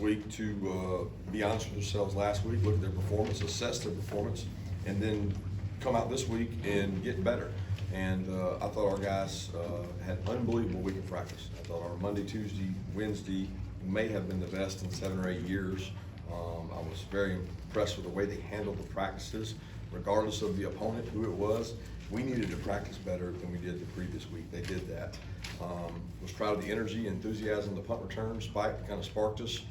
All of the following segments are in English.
week to be honest with themselves last week, look at their performance, assess their performance, and then come out this week and get better. And I thought our guys had an unbelievable week of practice. I thought our Monday, Tuesday, Wednesday may have been the best in 7 or 8 years. I was very impressed with the way they handled the practices, regardless of the opponent, who it was. We needed to practice better than we did the previous week. They did that. Was proud of the energy, enthusiasm, the punt return. Spike kind of sparked us.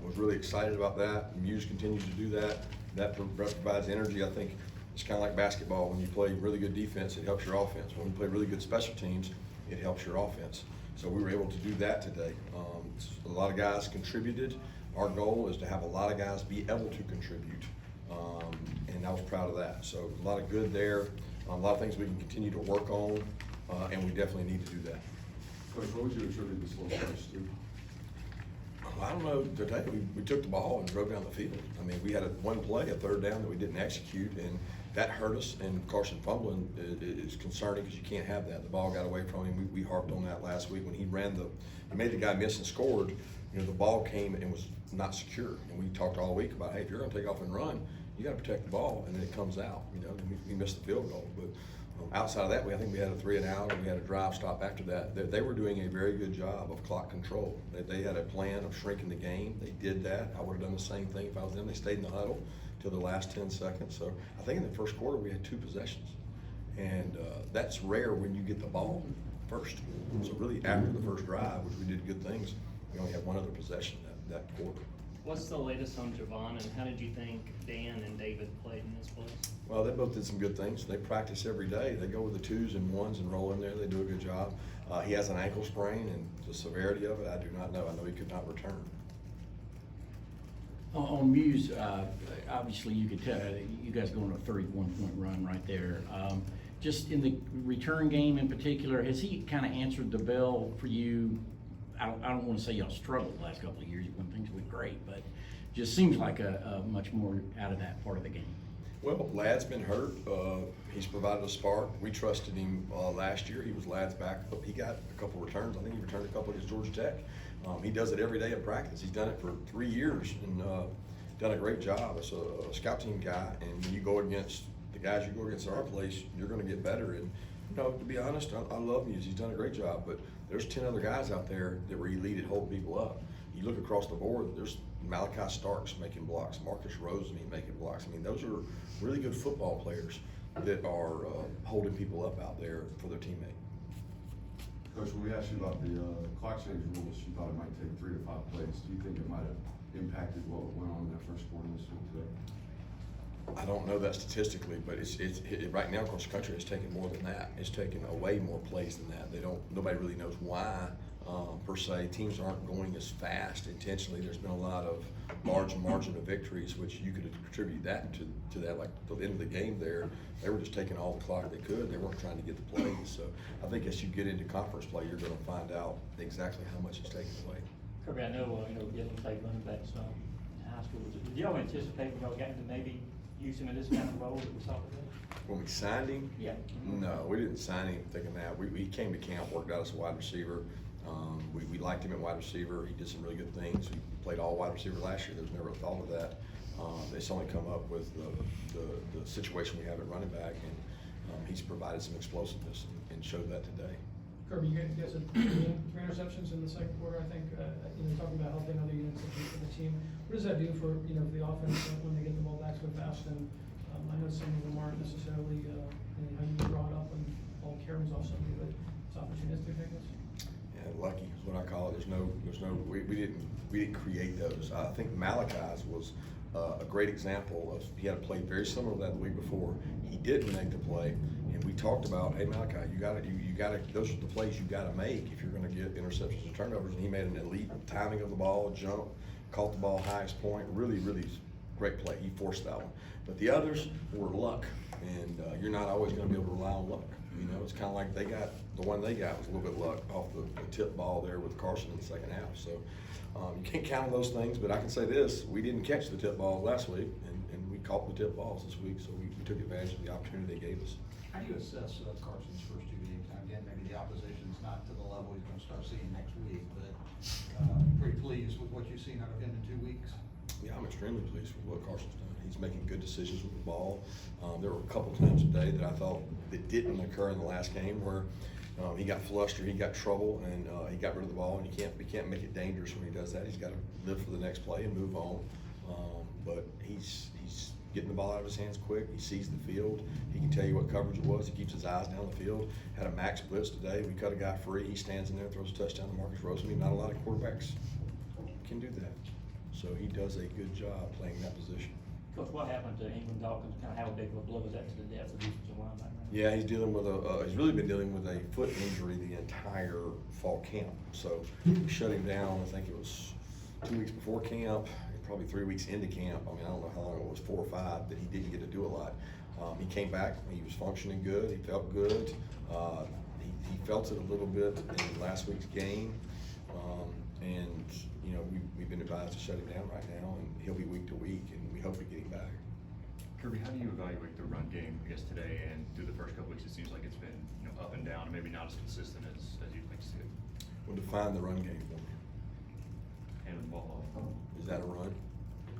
Was really excited about that. Muse continues to do that. That provides energy. I think it's kind of like basketball. When you play really good defense, it helps your offense. When you play really good special teams, it helps your offense. So we were able to do that today. A lot of guys contributed. Our goal is to have a lot of guys be able to contribute, and I was proud of that. So a lot of good there, a lot of things we can continue to work on, and we definitely need to do that. Coach, what would you attribute the slow starts to? I don't know, today we took the ball and drove down the field. I mean, we had one play, a third down that we didn't execute, and that hurt us. And Carson fumbling is concerning because you can't have that. The ball got away from him. We harped on that last week when he made the guy miss and scored. You know, the ball came and was not secure. And we talked all week about, hey, if you're going to take off and run, you got to protect the ball, and then it comes out. You know, we missed the field goal, but outside of that, I think we had a 3 and out, and we had a drive stop after that. They were doing a very good job of clock control. They had a plan of shrinking the game. They did that. I would have done the same thing if I was them. They stayed in the huddle till the last 10 seconds. So I think in the first quarter we had 2 possessions, and that's rare when you get the ball first. So really after the first drive, which we did good things, we only had 1 other possession that quarter. What's the latest on Javon, and how did you think Dan and David played in this place? Well, they both did some good things. They practice every day. They go with the 2s and 1s and roll in there. They do a good job. He has an ankle sprain, and the severity of it, I do not know. I know he could not return. On Muse, obviously you could tell you guys going on a 31-point run right there. Just in the return game in particular, has he kind of answered the bell for you? I don't want to say y'all struggled the last couple of years when things went great, but just seems like a much more out of that part of the game. Well, Ladd's been hurt. He's provided a spark. We trusted him last year. He was Ladd's backup. He got a couple returns. I think he returned a couple against Georgia Tech. He does it every day in practice. He's done it for 3 years and done a great job as a scout team guy. And when you go against the guys you go against in our place, you're going to get better. And you know, to be honest, I love Muse. He's done a great job. But there's 10 other guys out there that were elite at holding people up. You look across the board, there's Malachi Starks making blocks, Marcus Roseney making blocks. I mean, those are really good football players that are holding people up out there for their teammate. Coach, when we asked you about the clock change rules, you thought it might take 3 to 5 plays. Do you think it might have impacted what went on in that first quarter this week today? I don't know that statistically, but it's right now across the country it's taken more than that. It's taken away more plays than that. Nobody really knows why per se. Teams aren't going as fast intentionally. There's been a lot of margin of victories, which you could attribute that to that. Like the end of the game there, they were just taking all the clock they could. They weren't trying to get the plays. So I think as you get into conference play, you're going to find out exactly how much it's taken away. Kirby, I know getting played running backs in high school. Did y'all anticipate when y'all got to maybe use him in this kind of role that we saw today? When we signed him, Yeah. No, we didn't sign him thinking that. He came to camp, worked out as a wide receiver. We liked him at wide receiver. He did some really good things. He played all wide receiver last year. There was never a thought of that. It's only come up with the situation we have at running back, and he's provided some explosiveness and showed that today. Kirby, you guys had 3 interceptions in the second quarter, I think. Talking about helping other units of the team. What does that do for the offense when they get the ball back so fast? And I know some of them aren't necessarily how you draw it up and ball carries off somebody, but it's opportunistic, I guess. Yeah, lucky is what I call it. We didn't create those. I think Malachi's was a great example of, he had a play very similar to that the week before. He didn't make the play, and we talked about, hey Malachi, you got to. Those are the plays you got to make if you're going to get interceptions and turnovers. And he made an elite timing of the ball, jump, caught the ball highest point. Really great play. He forced that one. But the others were luck, and you're not always going to be able to rely on luck. It's kind of like the one they got was a little bit luck off the tip ball there with Carson in the second half. So you can't count on those things, but I can say this: we didn't catch the tip balls last week, and we caught the tip balls this week, so we took advantage of the opportunity they gave us. How do you assess Carson's first 2 games? Now, again, maybe the opposition's not to the level he's going to start seeing next week, but pretty pleased with what you've seen out of him in 2 weeks. Yeah, I'm extremely pleased with what Carson's done. He's making good decisions with the ball. There were a couple times today that I thought that didn't occur in the last game where he got flushed or he got trouble and he got rid of the ball, and you can't make it dangerous when he does that. He's got to live for the next play and move on. But he's getting the ball out of his hands quick. He sees the field. He can tell you what coverage it was. He keeps his eyes down the field. Had a max blitz today. We cut a guy free. He stands in there, throws a touchdown to Marcus Rosen. Not a lot of quarterbacks can do that. So he does a good job playing that position. Coach, what happened to England Dawkins? Kind of how big of a blow was that to the depth of defensive line back there? Yeah, he's dealing with he's really been dealing with a foot injury the entire fall camp. So we shut him down, I think it was 2 weeks before camp, probably 3 weeks into camp. I mean, I don't know how long it was, 4 or 5, that he didn't get to do a lot. He came back, he was functioning good, he felt good. He felt it a little bit in last week's game. And, you know, we've been advised to shut him down right now, and he'll be week to week, and we hope to get him back. Kirby, how do you evaluate the run game, I guess, today and through the first couple weeks? It seems like it's been, you know, up and down, and maybe not as consistent as you'd like to see it. Well, define the run game for me. Handling the ball off. Is that a run?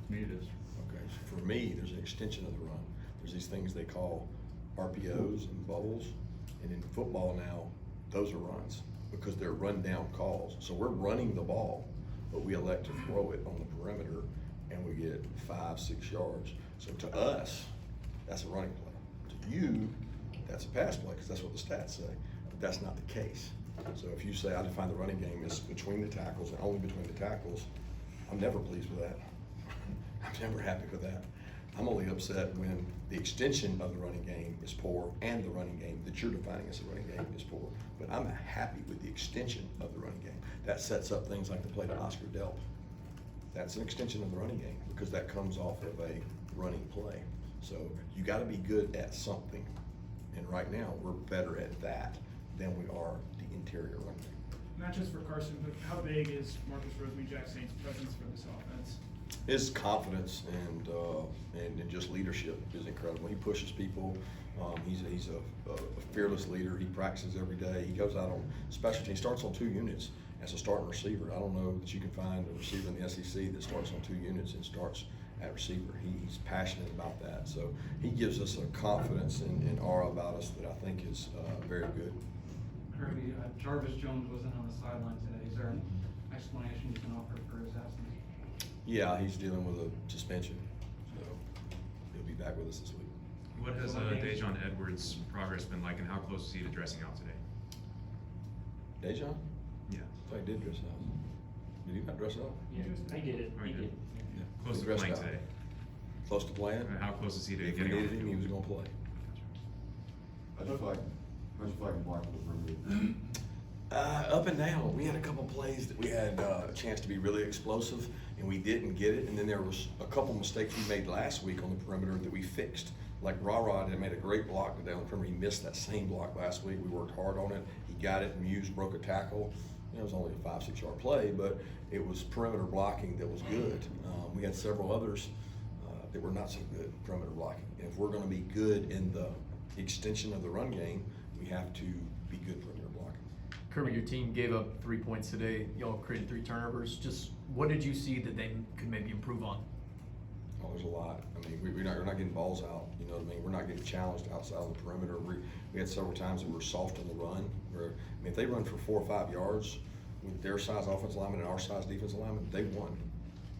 To me, it is. Okay, so for me, there's an extension of the run. There's these things they call RPOs and bubbles, and in football now, those are runs because they're run down calls. So we're running the ball, but we elect to throw it on the perimeter, and we get 5-6 yards. So to us, that's a running play. To you, that's a pass play because that's what the stats say. But that's not the case. So if you say I define the running game as between the tackles and only between the tackles, I'm never pleased with that. I'm never happy with that. I'm only upset when the extension of the running game is poor and the running game that you're defining as the running game is poor. But I'm happy with the extension of the running game. That sets up things like the play to Oscar Delp. That's an extension of the running game because that comes off of a running play. So you got to be good at something. And right now, we're better at that than we are the interior running game. Not just for Carson, but how big is Marcus Rosen-Jackson's presence for this offense? His confidence and just leadership is incredible. He pushes people. He's a fearless leader. He practices every day. He goes out on special teams. He starts on 2 units as a starting receiver. I don't know that you can find a receiver in the SEC that starts on 2 units and starts at receiver. He's passionate about that. So he gives us a confidence and aura about us that I think is very good. Kirby, Jarvis Jones wasn't on the sideline today. Is there an explanation you can offer for his absence? Yeah, he's dealing with a suspension, so he'll be back with us this week. What has Dejon Edwards' progress been like, and how close is he to dressing out today? Dejon? Yeah. I thought he did dress out. Did he not dress out? Yeah, he did it. He did. Yeah. Close He to dressed playing out. today. Close to playing? And how close is he to If we getting on needed the him, he field? was gonna play. How'd you flag and block for the perimeter? Up and down. We had a couple plays that we had a chance to be really explosive, and we didn't get it. And then there was a couple mistakes we made last week on the perimeter that we fixed. Like Rod had made a great block today on the perimeter. He missed that same block last week. We worked hard on it. He got it. Muse broke a tackle. It was only a 5-6 yard play, but it was perimeter blocking that was good. We had several others that were not so good perimeter blocking. And if we're going to be good in the extension of the run game, we have to be good perimeter blocking. Kirby, your team gave up 3 points today. Y'all created 3 turnovers. Just what did you see that they could maybe improve on? Oh, there's a lot. I mean, we're not getting balls out. You know what I mean? We're not getting challenged outside of the perimeter. We had several times that we're soft on the run. If they run for 4 or 5 yards with their size offensive lineman and our size defensive lineman, they won.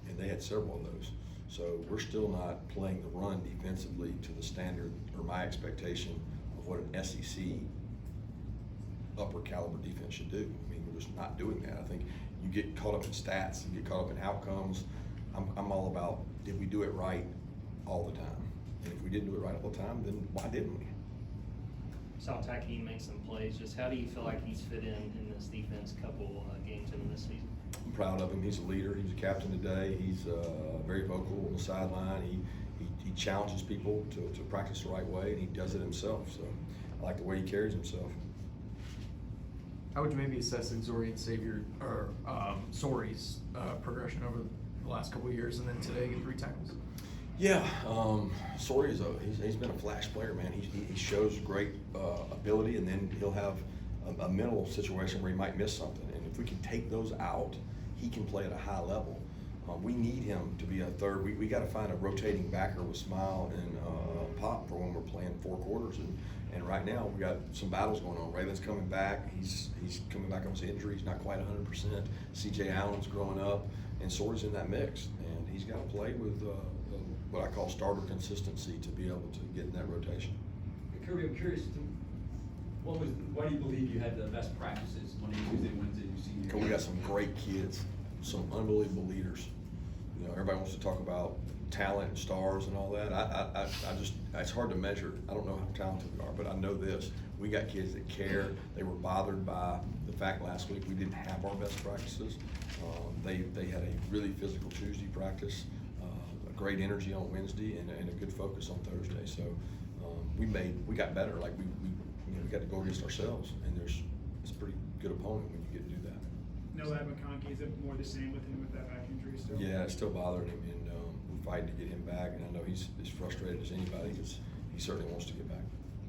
And they had several of those. So we're still not playing the run defensively to the standard or my expectation of what an SEC upper caliber defense should do. I mean, we're just not doing that. I think you get caught up in stats, you get caught up in outcomes. I'm all about, did we do it right all the time? And if we didn't do it right all the time, then why didn't we? Saw Taki make some plays. Just how do you feel like he's fit in this defense couple games into this season? I'm proud of him. He's a leader. He was a captain today. He's very vocal on the sideline. He challenges people to practice the right way, and he does it himself. So I like the way he carries himself. How would you maybe assess Xorian Savior or Sori's progression over the last couple of years, and then today getting 3 tackles? Yeah, Sori he's been a flash player, man. He shows great ability, and then he'll have a mental situation where he might miss something. And if we can take those out he can play at a high level. We need him to be a third. We got to find a rotating backer with Smile and Pop for when we're playing 4 quarters. And right now we got some battles going on. Raven's coming back. He's coming back on his injury. He's not quite 100%. C.J. Allen's growing up, and Sort's in that mix. And he's got to play with what I call starter consistency to be able to get in that rotation. Kirby, I'm curious, why do you believe you had the best practices Monday, Tuesday, Wednesday, you see? Because we got some great kids, some unbelievable leaders. You know, everybody wants to talk about talent and stars and all that. I just, it's hard to measure. I don't know how talented we are, but I know this. We got kids that care. They were bothered by the fact last week we didn't have our best practices. They had a really physical Tuesday practice, a great energy on Wednesday, and a good focus on Thursday. So we got better. Like we got to go against ourselves, and it's a pretty good opponent when you get to do that. No Lab McConkey, is it more the same with him with that back injury still? Yeah, it's still bothering him, and we're fighting to get him back. And I know he's as frustrated as anybody because he certainly wants to get back.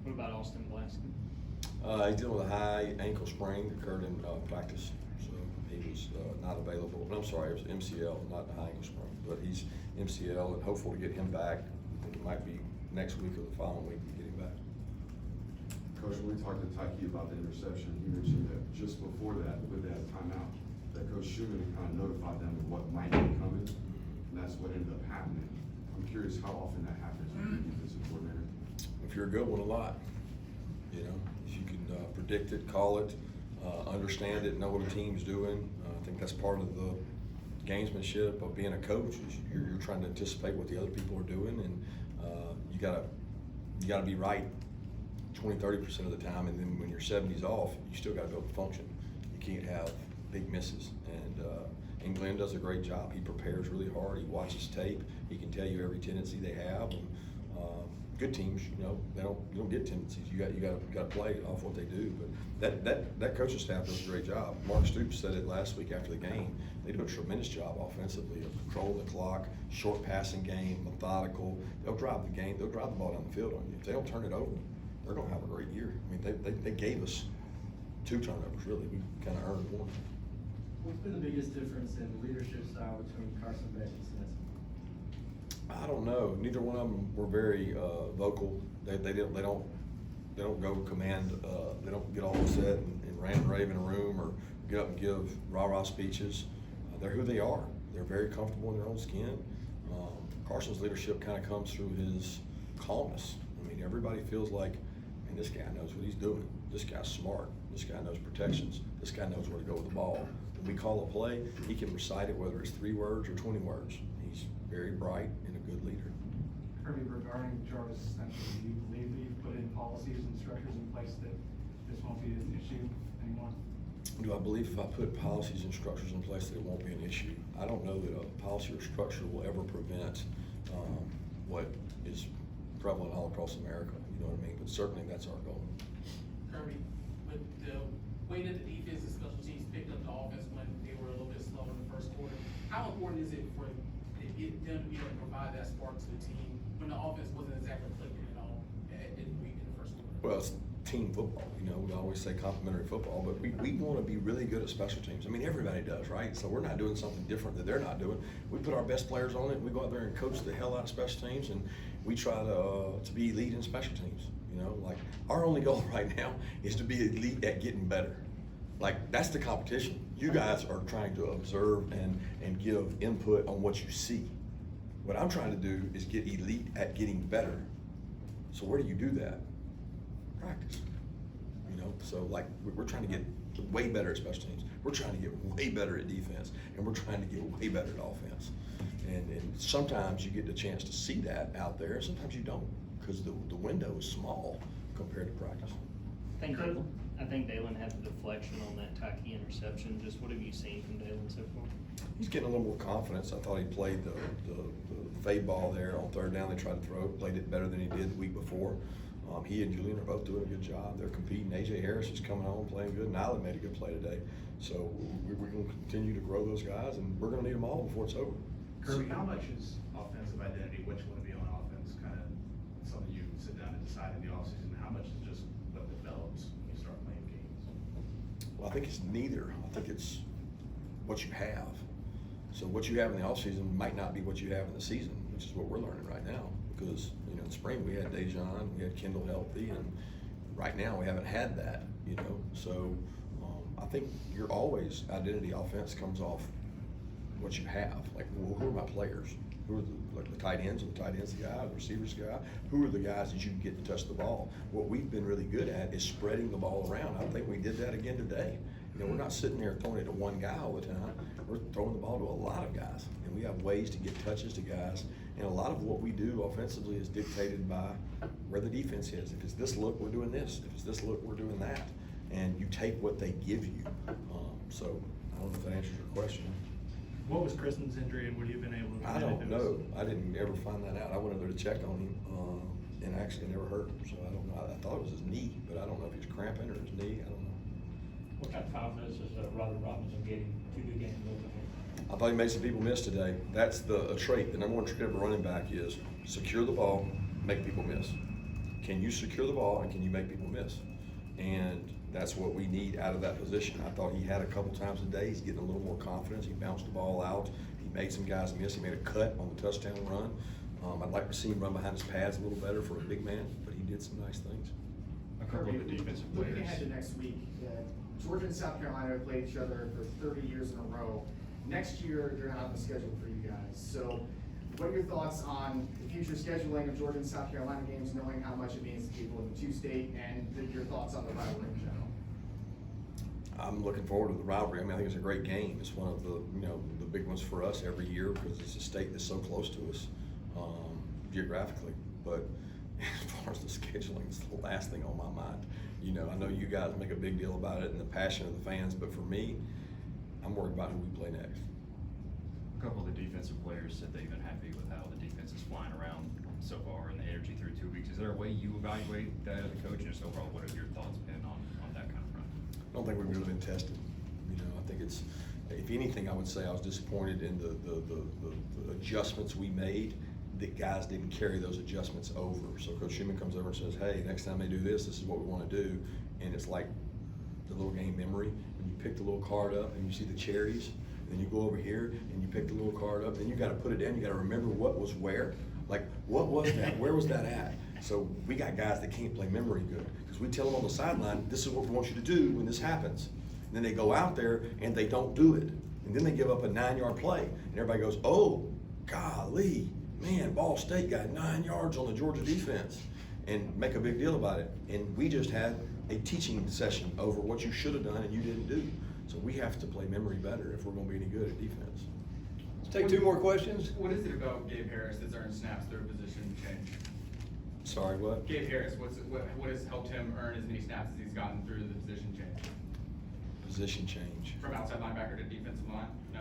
What about Austin Blaskin? He's dealing with a high ankle sprain that occurred in practice, so he was not available. No, I'm sorry, it was MCL, not a high ankle sprain, but he's MCL, and hopeful to get him back. I think it might be next week or the following week to get him back. Coach, when we talked to Tyke about the interception, he mentioned that just before that, with that timeout, that Coach Schumann kind of notified them of what might be coming, and that's what ended up happening. I'm curious how often that happens with the defensive coordinator. If you're a good one, a lot. You know, if you can predict it, call it, understand it, know what a team's doing. I think that's part of the gamesmanship of being a coach. Is you're trying to anticipate what the other people are doing, and you gotta be right 20-30% of the time, and then when your 70's off, you still gotta be able to function. You can't have big misses, and Glenn does a great job. He prepares really hard. He watches tape. He can tell you every tendency they have. And good teams, you know, you don't get tendencies. You got to play off what they do. But that coaching staff does a great job. Mark Stoops said it last week after the game. They do a tremendous job offensively of controlling the clock, short passing game, methodical. They'll drive the game. They'll drive the ball down the field on you. If they don't turn it over, they're going to have a great year. I mean, they gave us 2 turnovers, really. We kind of earned 1. What's been the biggest difference in leadership style between Carson Beck and Smith? I don't know. Neither one of them were very vocal. They don't go command. They don't get all upset and rant and rave in a room or get up and give rah-rah speeches. They're who they are. They're very comfortable in their own skin. Carson's leadership kind of comes through his calmness. I mean, everybody feels like, man, this guy knows what he's doing. This guy's smart. This guy knows protections. This guy knows where to go with the ball. When we call a play, he can recite it whether it's 3 words or 20 words. He's very bright and a good leader. Kirby, regarding Jarvis' suspension, do you believe that you've put in policies and structures in place that this won't be an issue anymore? Do I believe if I put policies and structures in place that it won't be an issue? I don't know that a policy or structure will ever prevent what is prevalent all across America, you know what I mean? But certainly that's our goal. Kirby, with the way that the defense and special teams picked up the offense when they were a little bit slow in the first quarter, how important is it for them to be able to provide that spark to the team when the offense wasn't exactly clicking at all in the first quarter? Well, it's team football, you know, we always say complementary football, but we want to be really good at special teams. I mean, everybody does, right? So we're not doing something different that they're not doing. We put our best players on it, we go out there and coach the hell out of special teams, and we try to be elite in special teams. You know, like our only goal right now is to be elite at getting better. Like that's the competition. You guys are trying to observe and give input on what you see. What I'm trying to do is get elite at getting better. So where do you do that? Practice. You know, so like we're trying to get way better at special teams. We're trying to get way better at defense, and we're trying to get way better at offense. And sometimes you get the chance to see that out there, sometimes you don't, because the window is small compared to practice. I think Dalen had the deflection on that Tyke interception. Just what have you seen from Dalen so far? He's getting a little more confidence. I thought he played the fade ball there on 3rd down. They tried to throw it, played it better than he did the week before. He and Julian are both doing a good job. They're competing. A.J. Harris is coming on, playing good. Nyland made a good play today. So we're going to continue to grow those guys, and we're going to need them all before it's over. Kirby, how much is offensive identity, what you want to be on offense, kind of something you sit down and decide in the offseason? How much is just what develops when you start playing games? Well, I think it's neither. I think it's what you have. So what you have in the offseason might not be what you have in the season, which is what we're learning right now. Because, you know, in spring we had Dejan, we had Kendall healthy, and right now we haven't had that, you know. So I think you're always, identity offense comes off what you have. Like, well, who are my players? Who are the tight ends? Are the tight ends the guy? The receivers the guy? Who are the guys that you can get to touch the ball? What we've been really good at is spreading the ball around. I think we did that again today. You know, we're not sitting there throwing it to one guy all the time. We're throwing the ball to a lot of guys, and we have ways to get touches to guys. And a lot of what we do offensively is dictated by where the defense is. If it's this look, we're doing this. If it's this look, we're doing that. And you take what they give you. So I don't know if that answers your question. What was Kristen's injury and would he have been able to? I don't know. I didn't ever find that out. I went over there to check on him, and actually never hurt him. So I don't know. I thought it was his knee, but I don't know if he's cramping or his knee. I don't know. What kind of confidence is Robert Robinson getting 2 good games over here? I thought he made some people miss today. That's a trait. The number one trait of a running back is secure the ball, make people miss. Can you secure the ball and can you make people miss? And that's what we need out of that position. I thought he had a couple times a day. He's getting a little more confidence. He bounced the ball out. He made some guys miss. He made a cut on the touchdown run. I'd like to see him run behind his pads a little better for a big man, but he did some nice things. A couple of the defensive Looking players. ahead to next week, Georgia and South Carolina have played each other for 30 years in a row. Next year, they're not on the schedule for you guys. So what are your thoughts on the future scheduling of Georgia and South Carolina games, knowing how much it means to people in the two-state, and your thoughts on the rivalry in general? I'm looking forward to the rivalry. I mean, I think it's a great game. It's one of the, you know, the big ones for us every year because it's a state that's so close to us geographically. But as far as the scheduling, it's the last thing on my mind. You know, I know you guys make a big deal about it and the passion of the fans, but for me, I'm worried about who we play next. A couple of the defensive players said they've been happy with how the defense is flying around so far and the energy through 2 weeks. Is there a way you evaluate that as a coach, and just overall, what have your thoughts been on that kind of front? I don't think we've really been tested. You know, I think it's, if anything, I would say I was disappointed in the adjustments we made, that guys didn't carry those adjustments over. So Coach Schumann comes over and says, hey, next time they do this, this is what we want to do. And it's like the little game memory. When you pick the little card up and you see the cherries, then you go over here and you pick the little card up, then you got to put it in, you got to remember what was where. Like, what was that? Where was that at? So we got guys that can't play memory good because we tell them on the sideline, this is what we want you to do when this happens. And then they go out there and they don't do it. And then they give up a 9-yard play. And everybody goes, oh, golly, man, Ball State got 9 yards on the Georgia defense, and make a big deal about it. And we just had a teaching session over what you should have done and you didn't do. So we have to play memory better if we're going to be any good at defense. Let's take 2 more questions. What is it about Gabe Harris that's earned snaps through a position change? Sorry, what? Gabe Harris, what has helped him earn as many snaps as he's gotten through the position change? Position change. From outside linebacker to defensive line? No?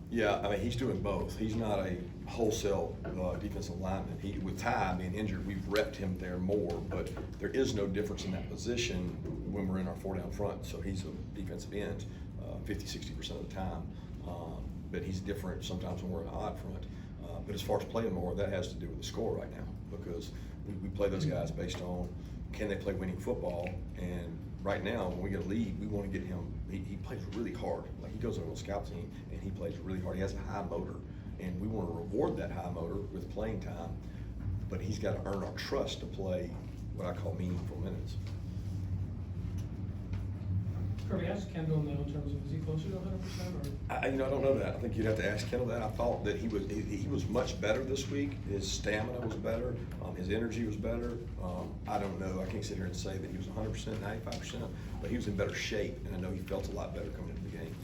Yeah, I mean, he's doing both. He's not a wholesale defensive lineman. With Ty being injured, we've repped him there more, but there is no difference in that position when we're in our 4-down front. So he's a defensive end 50-60% of the time. But he's different sometimes when we're in an odd front. But as far as playing more, that has to do with the score right now, because we play those guys based on can they play winning football. And right now, when we get a lead, we want to get him. He plays really hard. Like, he goes over to the scout team and he plays really hard. He has a high motor, and we want to reward that high motor with playing time. But he's got to earn our trust to play what I call meaningful minutes. Kirby, ask Kendall though in terms of, is he closer to 100% or? I don't know that. I think you'd have to ask Kendall that. I thought that he was much better this week. His stamina was better. His energy was better. I don't know. I can't sit here and say that he was 100%, 95%, but he was in better shape, and I know he felt a lot better coming into the game.